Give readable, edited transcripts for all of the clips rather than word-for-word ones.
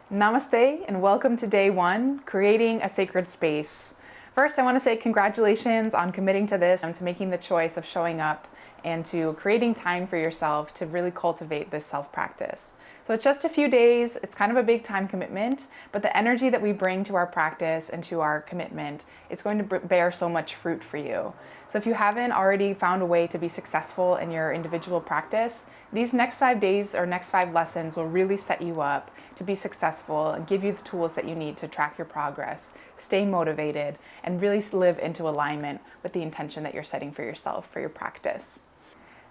Namaste and welcome to day one, creating a sacred space. First, I want to say congratulations on committing to this and to making the choice of showing up and to creating time for yourself to really cultivate this self-practice. So it's just a few days, it's kind of a big time commitment, but the energy that we bring to our practice and to our commitment, it's going to bear so much fruit for you. So if you haven't already found a way to be successful in your individual practice, these next 5 days or next 5 lessons will really set you up to be successful and give you the tools that you need to track your progress, stay motivated, and really live into alignment with the intention that you're setting for yourself for your practice.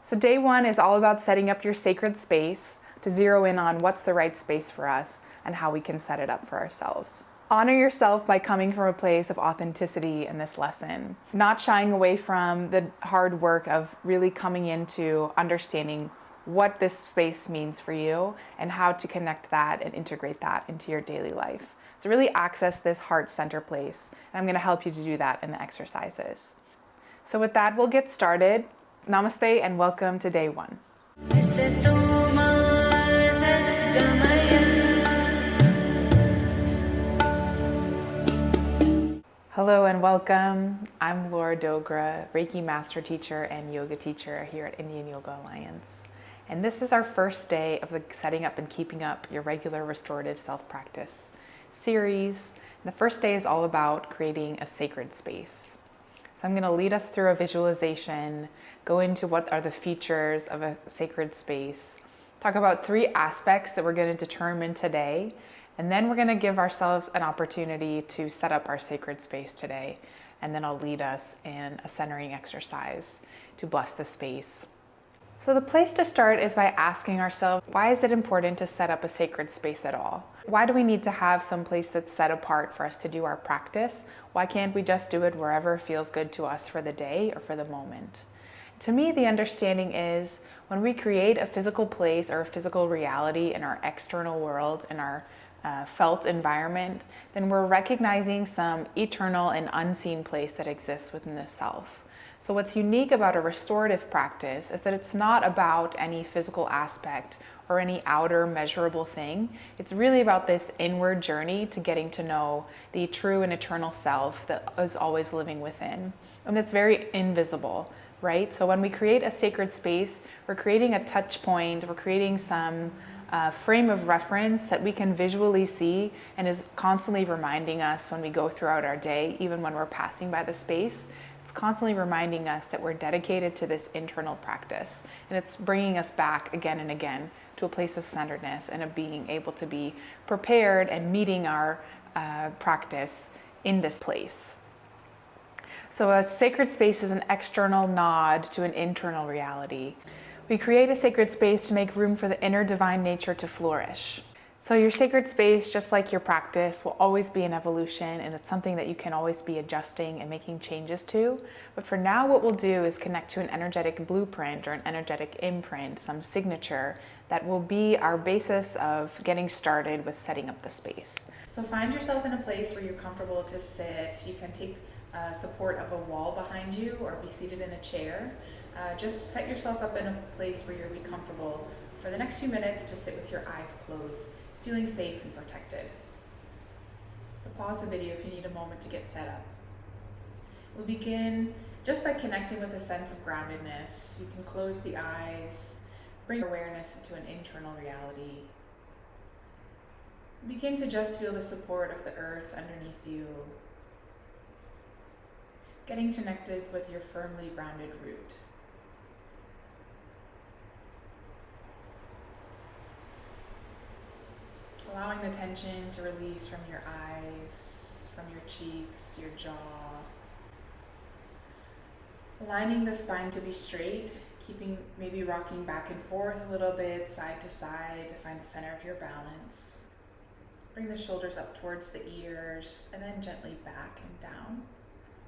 So day one is all about setting up your sacred space to zero in on what's the right space for us and how we can set it up for ourselves. Honor yourself by coming from a place of authenticity in this lesson, not shying away from the hard work of really coming into understanding what this space means for you and how to connect that and integrate that into your daily life. So really access this heart center place, and I'm going to help you to do that in the exercises. So with that, we'll get started. Namaste and welcome to day one. Hello and welcome. I'm Laura Dogra, Reiki Master Teacher and Yoga Teacher here at Indian Yoga Alliance. And this is our first day of the setting up and keeping up your regular restorative self-practice series. And the first day is all about creating a sacred space. So I'm going to lead us through a visualization, go into what are the features of a sacred space, talk about 3 aspects that we're going to determine today, and then we're going to give ourselves an opportunity to set up our sacred space today. And then I'll lead us in a centering exercise to bless the space. So the place to start is by asking ourselves, why is it important to set up a sacred space at all? Why do we need to have some place that's set apart for us to do our practice? Why can't we just do it wherever feels good to us for the day or for the moment? To me, the understanding is when we create a physical place or a physical reality in our external world, in our felt environment, then we're recognizing some eternal and unseen place that exists within the self. So what's unique about a restorative practice is that it's not about any physical aspect or any outer measurable thing. It's really about this inward journey to getting to know the true and eternal self that is always living within. And that's very invisible, right? So when we create a sacred space, we're creating a touch point, we're creating some frame of reference that we can visually see and is constantly reminding us when we go throughout our day, even when we're passing by the space. It's constantly reminding us that we're dedicated to this internal practice, and it's bringing us back again and again to a place of centeredness and of being able to be prepared and meeting our practice in this place. So a sacred space is an external nod to an internal reality. We create a sacred space to make room for the inner divine nature to flourish. So your sacred space, just like your practice, will always be an evolution, and it's something that you can always be adjusting and making changes to. But for now, what we'll do is connect to an energetic blueprint or an energetic imprint, some signature that will be our basis of getting started with setting up the space. So find yourself in a place where you're comfortable to sit. You can take support of a wall behind you or be seated in a chair. Just set yourself up in a place where you'll be comfortable for the next few minutes to sit with your eyes closed, feeling safe and protected. So pause the video if you need a moment to get set up. We'll begin just by connecting with a sense of groundedness. You can close the eyes, bring awareness into an internal reality. Begin to just feel the support of the earth underneath you, getting connected with your firmly grounded root. Allowing the tension to release from your eyes, from your cheeks, your jaw. Aligning the spine to be straight, maybe rocking back and forth a little bit, side to side to find the center of your balance. Bring the shoulders up towards the ears and then gently back and down,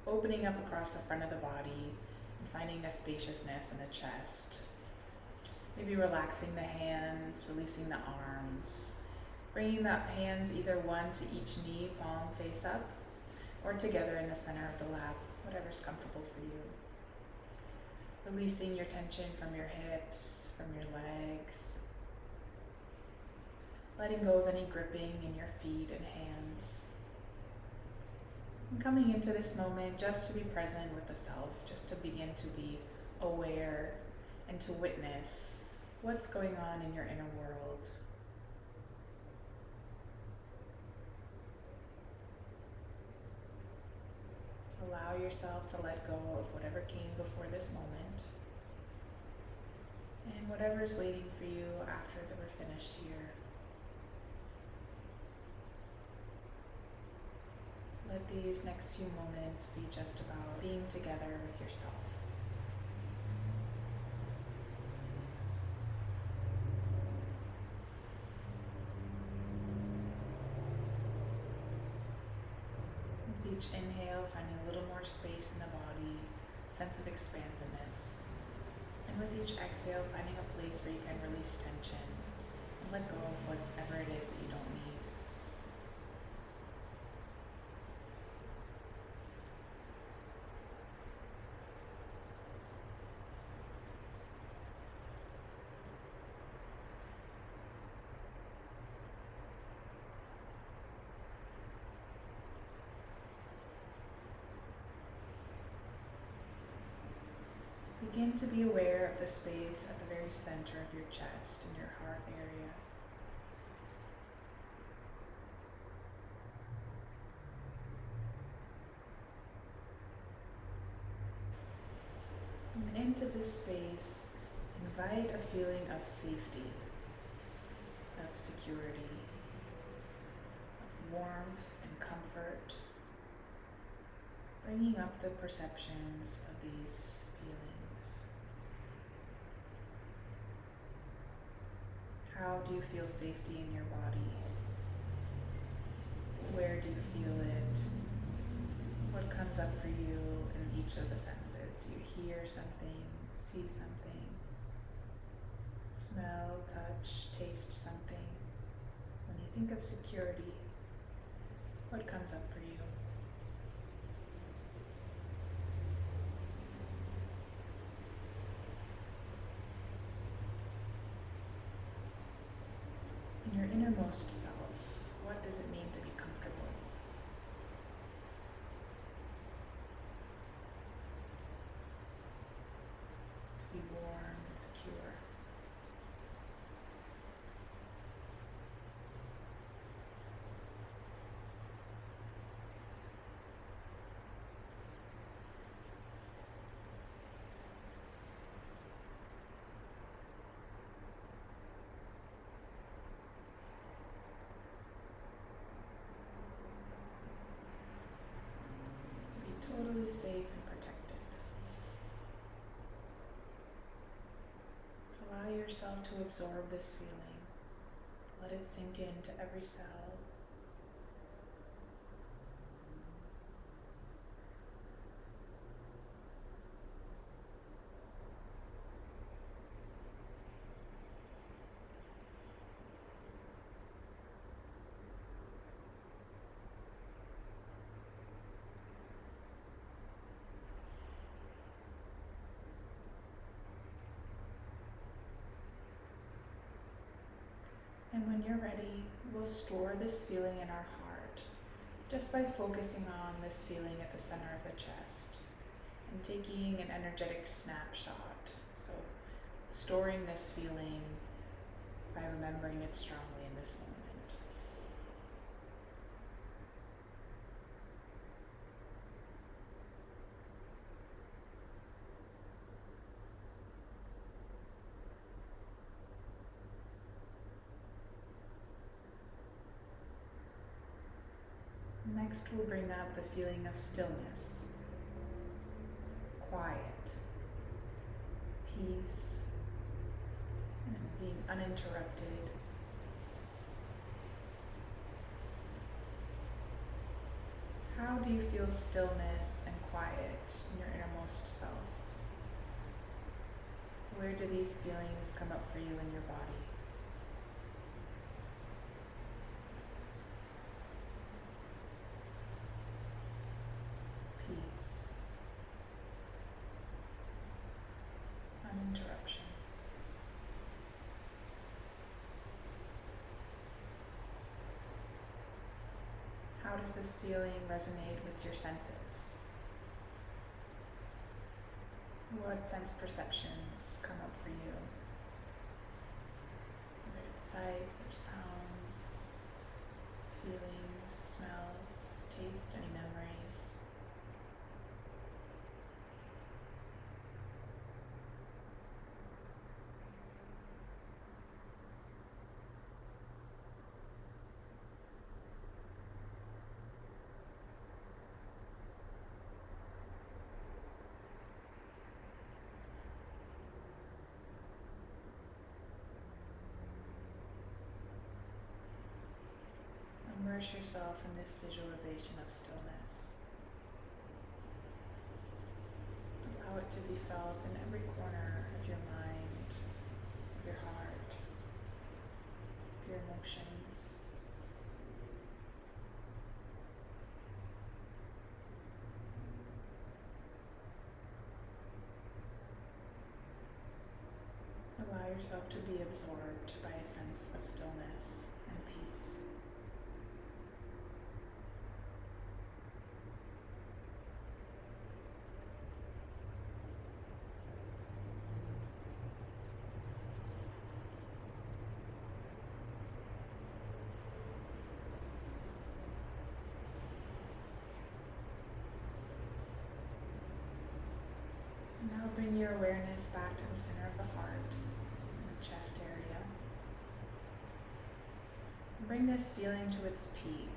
opening up across the front of the body and finding a spaciousness in the chest. Maybe relaxing the hands, releasing the arms. Bringing the hands either one to each knee, palm face up, or together in the center of the lap, whatever's comfortable for you. Releasing your tension from your hips, from your legs. letting go of any gripping in your feet and hands. And coming into this moment just to be present with the self, just to begin to be aware and to witness what's going on in your inner world. Allow yourself to let go of whatever came before this moment and whatever is waiting for you after that we're finished here. Let these next few moments be just about being together with yourself. With each inhale, finding a little more space in the body, sense of expansiveness. And with each exhale, finding a place where you can release tension and let go of whatever it is that you don't need. Begin to be aware of the space at the very center of your chest and your heart area. And into this space, invite a feeling of safety, of security, of warmth and comfort, bringing up the perceptions of these feelings. How do you feel safety in your body? Where do you feel it? What comes up for you in each of the senses? Do you hear something, see something, smell, touch, taste something? When you think of security, what comes up for you? In your innermost self, what does it mean to be comfortable? To be warm and secure. Totally safe and protected. Allow yourself to absorb this feeling. Let it sink into every cell. And when you're ready, we'll store this feeling in our heart just by focusing on this feeling at the center of the chest and taking an energetic snapshot. So storing this feeling by remembering it strongly in this moment. Next, we'll bring up the feeling of stillness, quiet, peace, and being uninterrupted. How do you feel stillness and quiet in your innermost self? Where do these feelings come up for you in your body? Peace, uninterruption. How does this feeling resonate with your senses? What sense perceptions come up for you? Whether it's sights or sounds, feelings, smells, taste, any memories. Immerse yourself in this visualization of stillness. Allow it to be felt in every corner of your mind, of your heart, of your emotions. Allow yourself to be absorbed by a sense of stillness and peace. Now bring your awareness back to the center of the heart, in the chest area. And bring this feeling to its peak.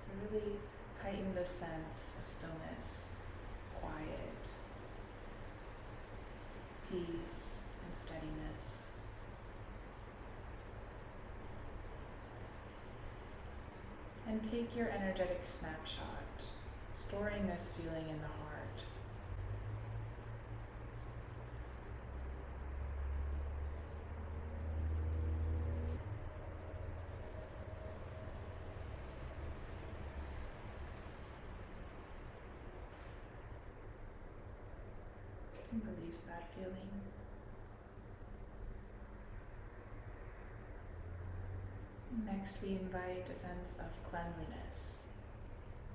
So really heighten the sense of stillness, quiet, peace, and steadiness. And take your energetic snapshot, storing this feeling in the heart. And release that feeling. Next, we invite a sense of cleanliness,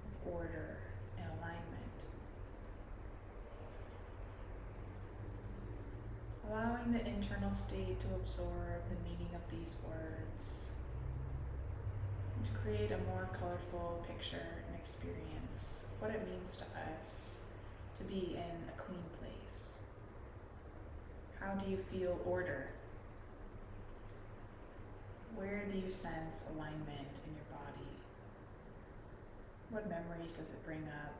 of order and alignment. Allowing the internal state to absorb the meaning of these words and to create a more colorful picture and experience of what it means to us to be in a clean place. How do you feel order? Where do you sense alignment in your body? What memories does it bring up?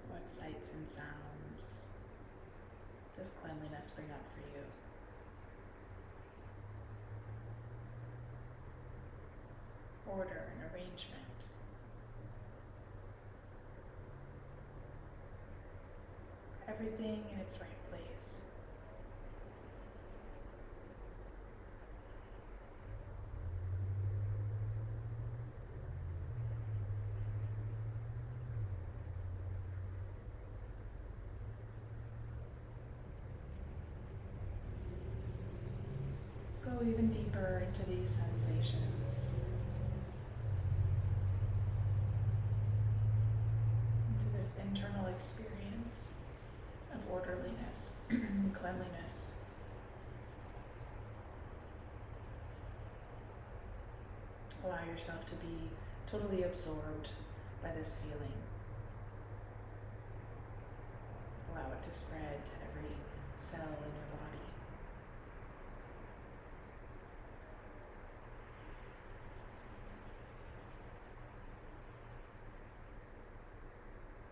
What sights and sounds does cleanliness bring up for you? Order and arrangement. Everything in its right place. Go even deeper into these sensations, into this internal experience of orderliness and cleanliness. Allow yourself to be totally absorbed by this feeling. Allow it to spread to every cell in your body.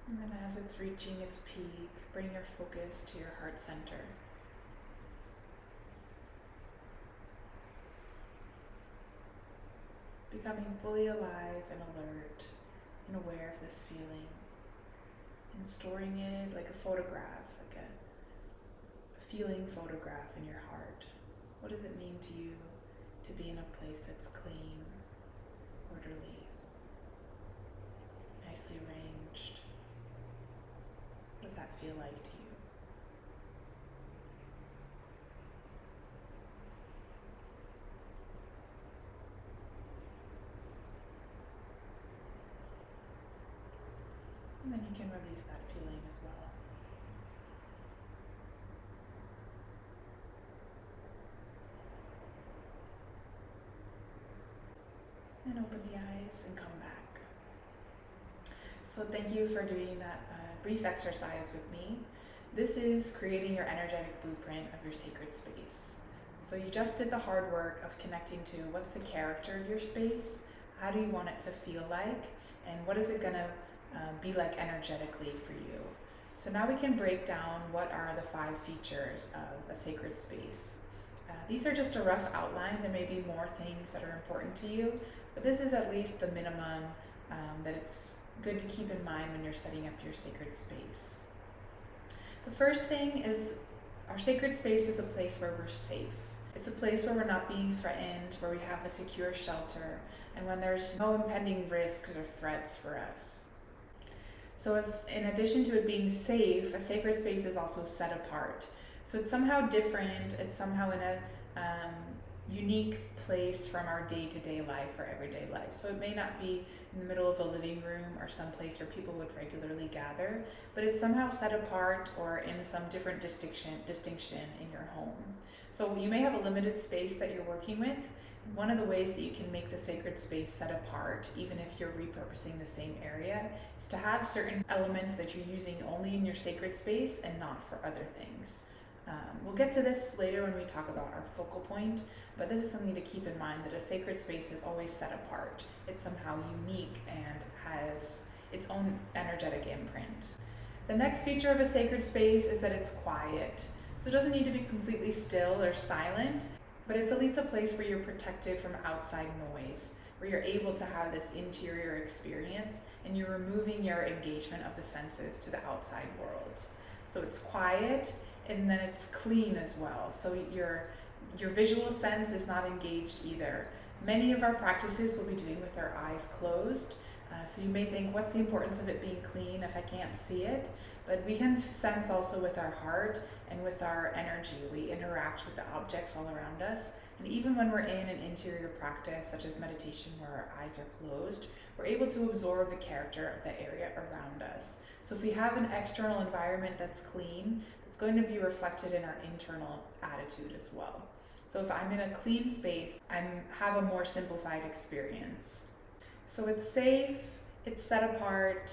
And then as it's reaching its peak, bring your focus to your heart center. Becoming fully alive and alert and aware of this feeling. And storing it like a photograph, like a feeling photograph in your heart. What does it mean to you to be in a place that's clean, orderly, nicely arranged? What does that feel like to you? And then you can release that feeling as well. And open the eyes and come back. So thank you for doing that brief exercise with me. This is creating your energetic blueprint of your sacred space. So you just did the hard work of connecting to what's the character of your space, how do you want it to feel like, and what is it gonna be like energetically for you. So now we can break down what are the 5 features of a sacred space. These are just a rough outline. There may be more things that are important to you, but this is at least the minimum that it's good to keep in mind when you're setting up your sacred space. The first thing is our sacred space is a place where we're safe. It's a place where we're not being threatened, where we have a secure shelter, and when there's no impending risks or threats for us. So in addition to it being safe, a sacred space is also set apart. So it's somehow different, it's somehow in a unique place from our day-to-day life or everyday life. So it may not be in the middle of a living room or some place where people would regularly gather, but it's somehow set apart or in some different distinction in your home. So you may have a limited space that you're working with. One of the ways that you can make the sacred space set apart, even if you're repurposing the same area, is to have certain elements that you're using only in your sacred space and not for other things. We'll get to this later when we talk about our focal point, but this is something to keep in mind, that a sacred space is always set apart. It's somehow unique and has its own energetic imprint. The next feature of a sacred space is that it's quiet. So it doesn't need to be completely still or silent, but it's at least a place where you're protected from outside noise, where you're able to have this interior experience and you're removing your engagement of the senses to the outside world. So it's quiet, and then it's clean as well. So your visual sense is not engaged either. Many of our practices we'll be doing with our eyes closed. So you may think, what's the importance of it being clean if I can't see it? But we can sense also with our heart and with our energy. We interact with the objects all around us. And even when we're in an interior practice, such as meditation where our eyes are closed, we're able to absorb the character of the area around us. So if we have an external environment that's clean, it's going to be reflected in our internal attitude as well. So if I'm in a clean space, I have a more simplified experience. So it's safe, it's set apart,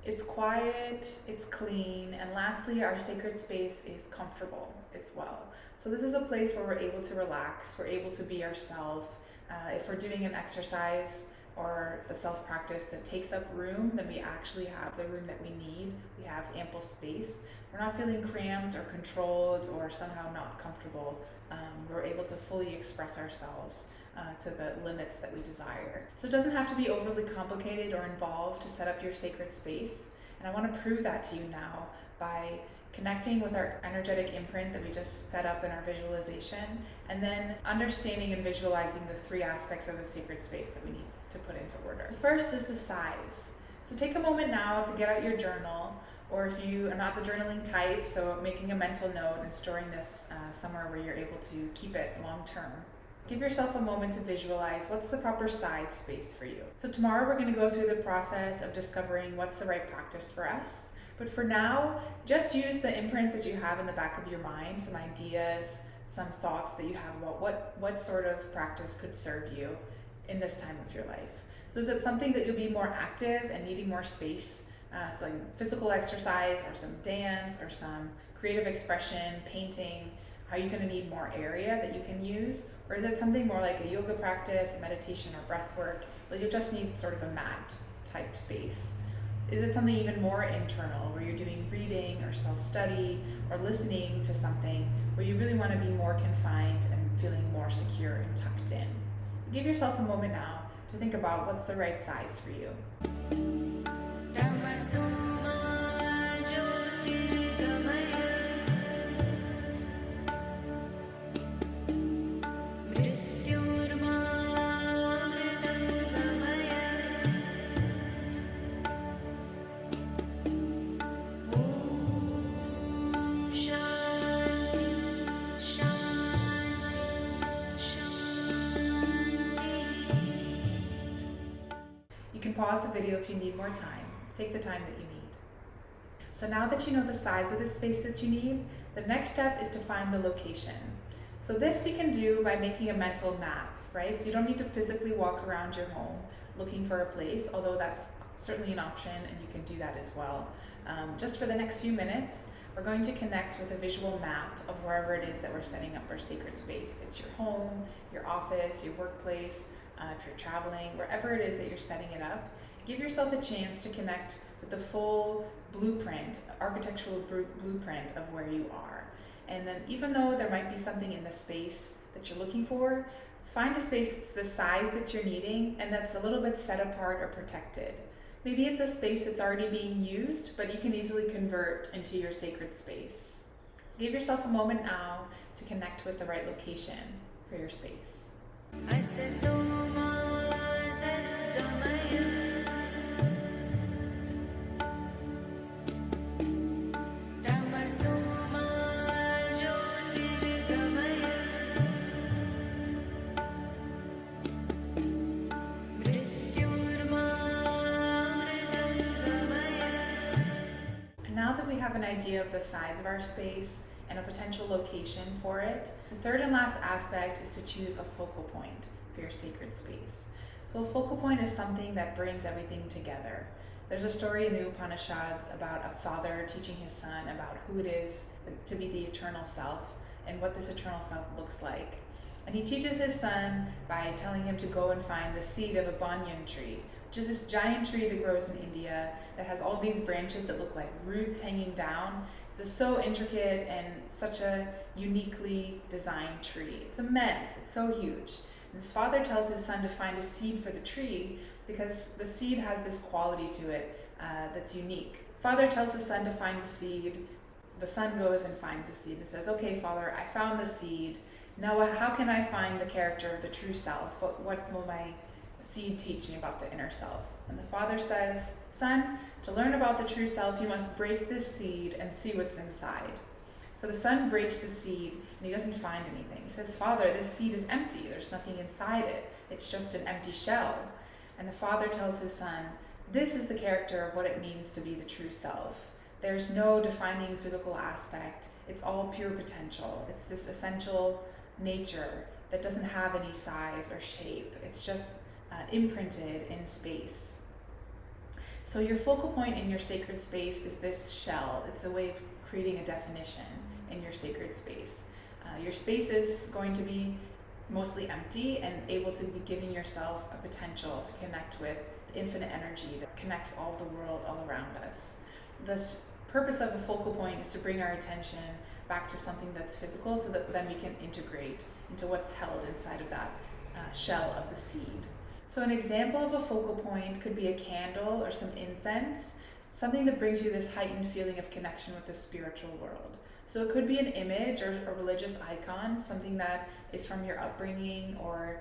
it's quiet, it's clean, and lastly, our sacred space is comfortable as well. So this is a place where we're able to relax, we're able to be ourselves. If we're doing an exercise or the self-practice that takes up room, then we actually have the room that we need. We have ample space. We're not feeling cramped or controlled or somehow not comfortable. We're able to fully express ourselves to the limits that we desire. So it doesn't have to be overly complicated or involved to set up your sacred space. And I want to prove that to you now by connecting with our energetic imprint that we just set up in our visualization, and then understanding and visualizing the 3 aspects of the sacred space that we need to put into order. The first is the size. So take a moment now to get out your journal, or if you are not the journaling type, so making a mental note and storing this somewhere where you're able to keep it long term. Give yourself a moment to visualize what's the proper size space for you. So tomorrow we're going to go through the process of discovering what's the right practice for us. But for now, just use the imprints that you have in the back of your mind, some ideas, some thoughts that you have about what sort of practice could serve you in this time of your life. So is it something that you'll be more active and needing more space, so like physical exercise or some dance or some creative expression, painting? Are you going to need more area that you can use? Or is it something more like a yoga practice, meditation, or breath work? Well, you'll just need sort of a mat type space. Is it something even more internal where you're doing reading or self-study or listening to something where you really want to be more confined and feeling more secure and tucked in? Give yourself a moment now to think about what's the right size for you. You can pause the video if you need more time. Take the time that you need. So now that you know the size of the space that you need, the next step is to find the location. So this we can do by making a mental map, right? So you don't need to physically walk around your home looking for a place, although that's certainly an option and you can do that as well. Just for the next few minutes, we're going to connect with a visual map of wherever it is that we're setting up our sacred space. It's your home, your office, your workplace, if you're traveling, wherever it is that you're setting it up. Give yourself a chance to connect with the full blueprint, architectural blueprint of where you are. And then even though there might be something in the space that you're looking for, find a space that's the size that you're needing and that's a little bit set apart or protected. Maybe it's a space that's already being used, but you can easily convert into your sacred space. So give yourself a moment now to connect with the right location for your space. Now that we have an idea of the size of our space and a potential location for it, the third and last aspect is to choose a focal point for your sacred space. So a focal point is something that brings everything together. There's a story in the Upanishads about a father teaching his son about who it is to be the eternal self and what this eternal self looks like. And he teaches his son by telling him to go and find the seed of a banyan tree, which is this giant tree that grows in India that has all these branches that look like roots hanging down. It's so intricate and such a uniquely designed tree. It's immense, it's so huge. And his father tells his son to find a seed for the tree because the seed has this quality to it that's unique. Father tells his son to find the seed. The son goes and finds the seed and says, "Okay, father, I found the seed. Now how can I find the character of the true self? What will my seed teach me about the inner self?" And the father says, "Son, to learn about the true self, you must break this seed and see what's inside." So the son breaks the seed and he doesn't find anything. He says, "Father, this seed is empty. There's nothing inside it. It's just an empty shell." And the father tells his son, "This is the character of what it means to be the true self. There's no defining physical aspect. It's all pure potential. It's this essential nature that doesn't have any size or shape. It's just imprinted in space." So your focal point in your sacred space is this shell. It's a way of creating a definition in your sacred space. Your space is going to be mostly empty and able to be giving yourself a potential to connect with the infinite energy that connects all the world all around us. The purpose of a focal point is to bring our attention back to something that's physical so that then we can integrate into what's held inside of that shell of the seed. So an example of a focal point could be a candle or some incense, something that brings you this heightened feeling of connection with the spiritual world. So it could be an image or a religious icon, something that is from your upbringing or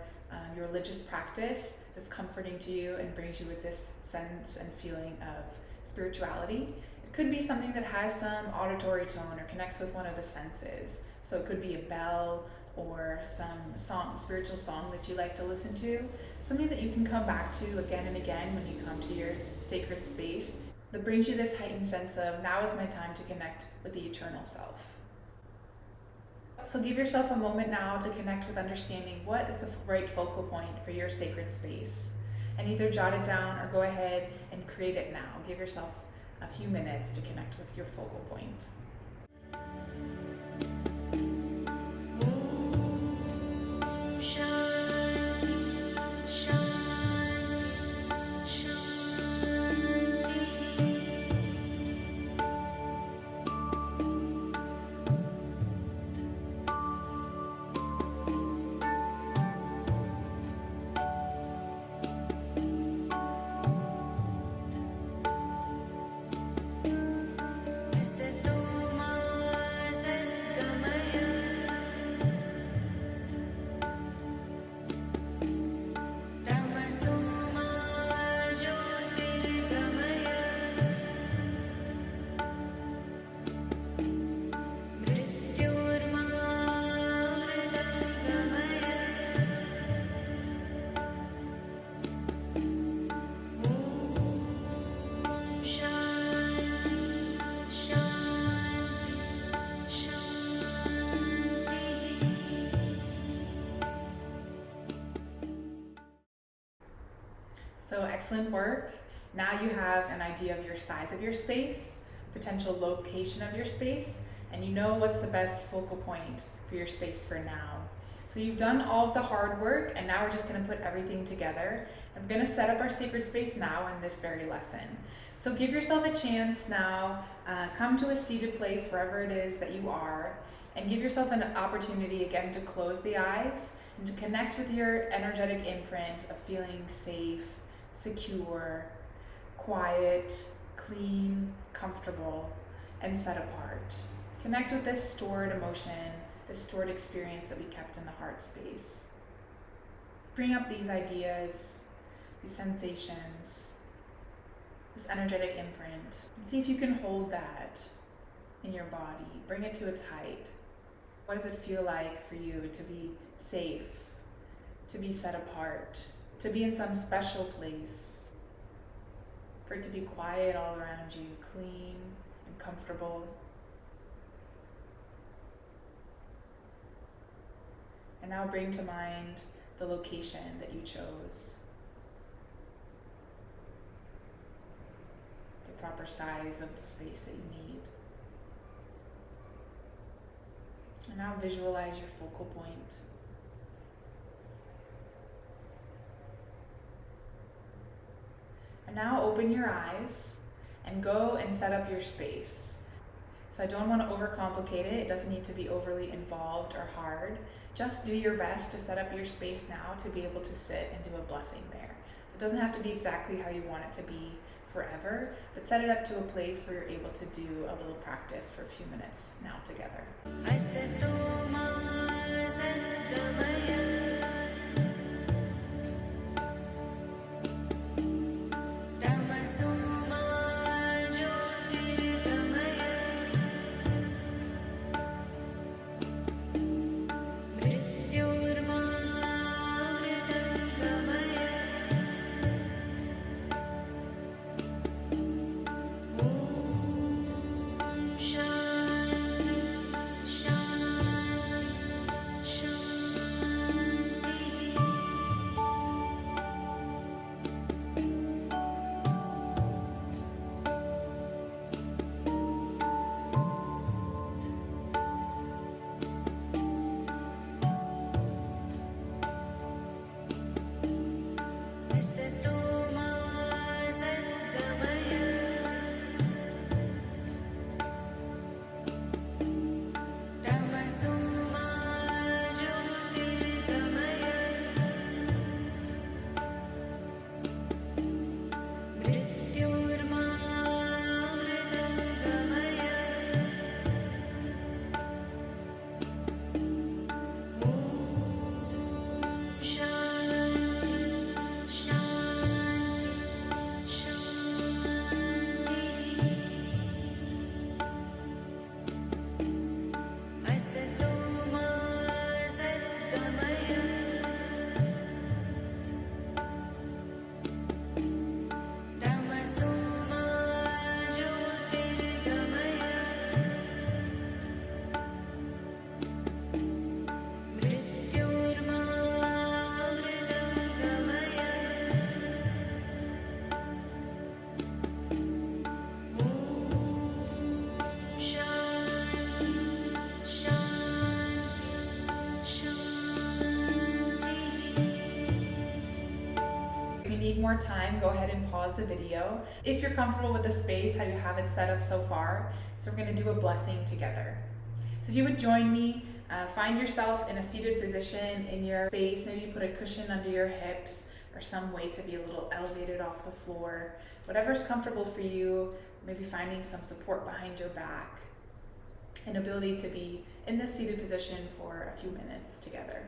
your religious practice that's comforting to you and brings you with this sense and feeling of spirituality. It could be something that has some auditory tone or connects with one of the senses. So it could be a bell or some spiritual song that you like to listen to, something that you can come back to again and again when you come to your sacred space that brings you this heightened sense of, now is my time to connect with the eternal self. So give yourself a moment now to connect with understanding what is the right focal point for your sacred space, and either jot it down or go ahead and create it now. Give yourself a few minutes to connect with your focal point. Se tu ma se So excellent work. Now you have an idea of your size of your space, potential location of your space, and you know what's the best focal point for your space for now. So you've done all of the hard work, and now we're just going to put everything together. I'm going to set up our sacred space now in this very lesson. So give yourself a chance now, come to a seated place wherever it is that you are, and give yourself an opportunity again to close the eyes and to connect with your energetic imprint of feeling safe, secure, quiet, clean, comfortable, and set apart. Connect with this stored emotion, this stored experience that we kept in the heart space. Bring up these ideas, these sensations, this energetic imprint, and see if you can hold that in your body. Bring it to its height. What does it feel like for you to be safe, to be set apart, to be in some special place, for it to be quiet all around you, clean and comfortable? And now bring to mind the location that you chose, the proper size of the space that you need. And now visualize your focal point. And now open your eyes and go and set up your space. So I don't want to overcomplicate it. It doesn't need to be overly involved or hard. Just do your best to set up your space now to be able to sit and do a blessing there. So it doesn't have to be exactly how you want it to be forever, but set it up to a place where you're able to do a little practice for a few minutes now together. Need more time, go ahead and pause the video. If you're comfortable with the space, how you have it set up so far, so we're going to do a blessing together. So if you would join me, find yourself in a seated position in your space. Maybe put a cushion under your hips or some way to be a little elevated off the floor. Whatever's comfortable for you, maybe finding some support behind your back, an ability to be in this seated position for a few minutes together.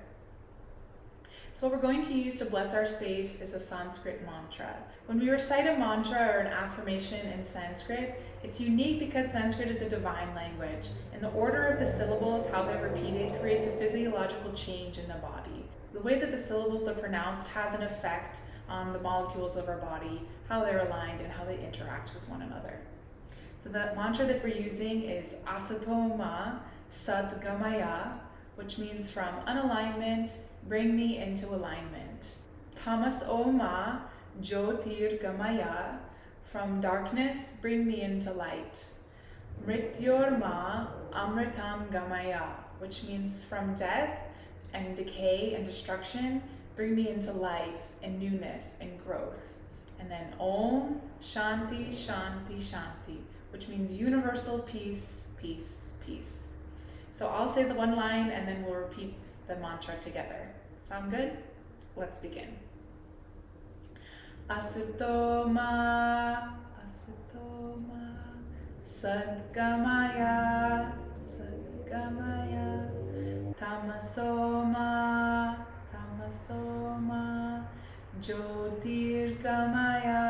So what we're going to use to bless our space is a Sanskrit mantra. When we recite a mantra or an affirmation in Sanskrit, it's unique because Sanskrit is a divine language, and the order of the syllables, how they're repeated, creates a physiological change in the body. The way that the syllables are pronounced has an effect on the molecules of our body, how they're aligned, and how they interact with one another. So the mantra that we're using is Asato Ma Sadgamaya, which means from unalignment, bring me into alignment. Tamas O Ma Jyotirgamaya, from darkness bring me into light. Mrityorma amritam gamaya, which means from death and decay and destruction, bring me into life and newness and growth. And then Om Shanti Shanti Shanti, which means universal peace, peace, peace. So I'll say the one line and then we'll repeat the mantra together. Sound good? Let's begin. Asutoma, Asutoma, Sadgamaya, Sadgamaya, Tamasoma, Tamasoma, Jyotirgamaya,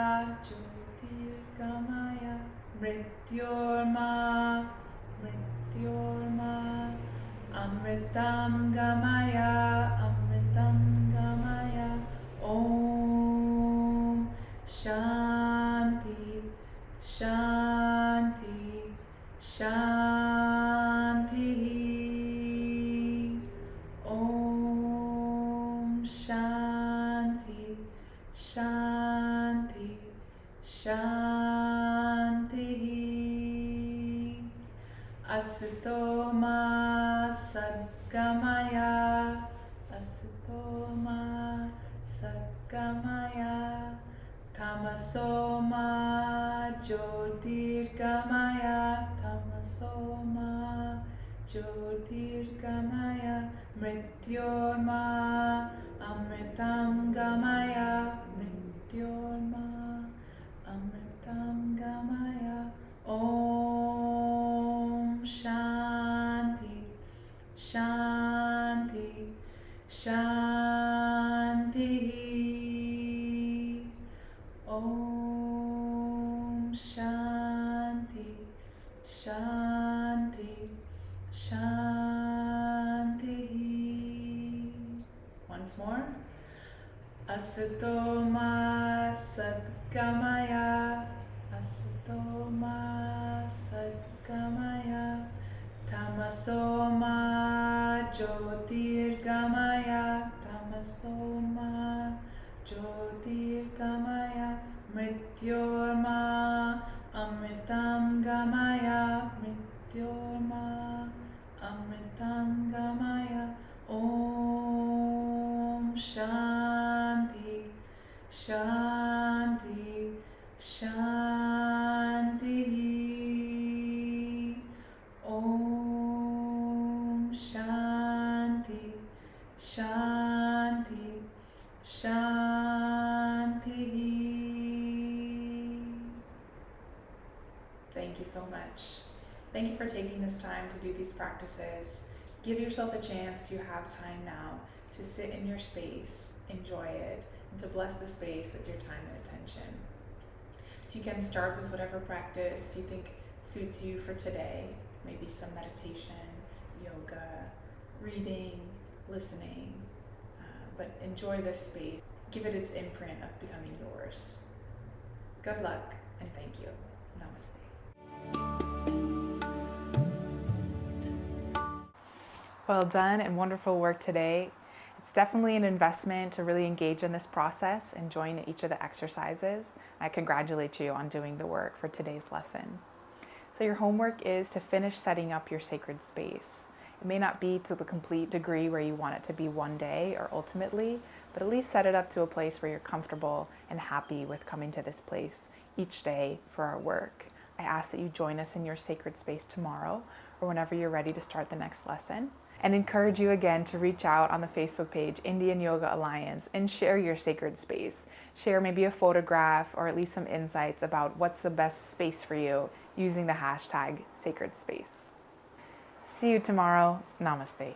Jyotirgamaya, Mrityorma, Mrityorma, Amritam Gamaya, Amritam Gamaya, Om Shanti, Shanti, Shanti. Om Shanti, Shanti, Shanti. Asutoma Sadgamaya, Asutoma Sadgamaya, Tamasoma Jyotirgamaya, Tamasoma Jyotirgamaya, Mrityorma Amritam Gamaya, Mrityorma Amritam Gamaya. Om Shanti, Shanti, Shanti. Om Shanti, Shanti, Shanti. Once more. Asutoma Sadgamaya, Asutoma Sadgamaya, Tamasoma Jyotirgamaya, Tamasoma Jyotirgamaya, Mrityorma Amritam Gamaya, Mrityorma Amritam Gamaya. Om Shanti, Shanti, Shanti. Om Shanti, Shanti, Shanti. Thank you so much. Thank you for taking this time to do these practices. Give yourself a chance, if you have time now, to sit in your space, enjoy it, and to bless the space with your time and attention. So you can start with whatever practice you think suits you for today, maybe some meditation, yoga, reading, listening, but enjoy this space. Give it its imprint of becoming yours. Good luck and thank you. Namaste. Well done and wonderful work today. It's definitely an investment to really engage in this process and join each of the exercises. I congratulate you on doing the work for today's lesson. So your homework is to finish setting up your sacred space. It may not be to the complete degree where you want it to be one day or ultimately, but at least set it up to a place where you're comfortable and happy with coming to this place each day for our work. I ask that you join us in your sacred space tomorrow or whenever you're ready to start the next lesson. And encourage you again to reach out on the Facebook page, Indian Yoga Alliance, and share your sacred space. Share maybe a photograph or at least some insights about what's the best space for you using the hashtag sacred space. See you tomorrow. Namaste.